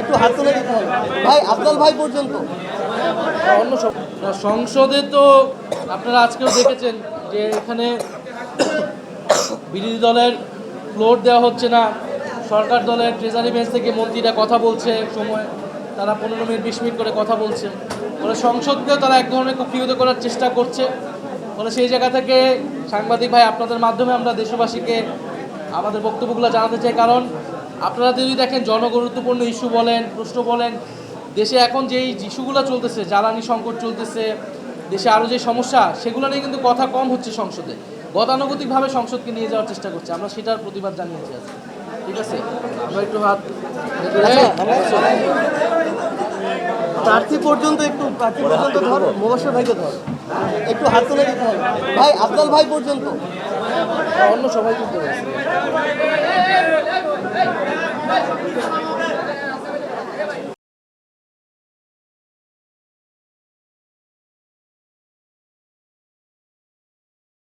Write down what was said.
একটু হাত তুলে দিতে হবে ভাই, আফজাল ভাই পর্যন্ত। অন্য সংসদে তো আপনারা আজকেও দেখেছেন যে এখানে বিরোধী দলের ফ্লোর দেওয়া হচ্ছে না, সরকার দলের ট্রেজারি বেঞ্চ থেকে মন্ত্রীরা কথা বলছে, সময় তারা 15 মিনিট 20 মিনিট করে কথা বলছে, ফলে সংসদকেও তারা এক ধরনের কুক্ষিগত করার চেষ্টা করছে। ফলে সেই জায়গা থেকে সাংবাদিক ভাই আপনাদের মাধ্যমে আমরা দেশবাসীকে আমাদের বক্তব্যগুলো জানাতে চাই। কারণ আপনারা যদি দেখেন জনগুরুত্বপূর্ণ ইস্যু বলেন, প্রশ্ন বলেন, দেশে এখন যেই ইস্যুগুলো চলতেছে, জ্বালানি সংকট চলতেছে, দেশে আরও যে সমস্যা, সেগুলো নিয়ে কিন্তু কথা কম হচ্ছে সংসদে। গতানুগতিকভাবে সংসদকে নিয়ে যাওয়ার চেষ্টা করছে, আমরা সেটার প্রতিবাদ জানিয়েছি আজকে। ঠিক আছে, আমরা একটু হাত প্রার্থী পর্যন্ত ধর, মুবাশশির ভাইকে ধর, একটু হাত তুলে দিতে হবে ভাই, আফজাল ভাই পর্যন্ত। অন্য সবাই তুলতে পারছি।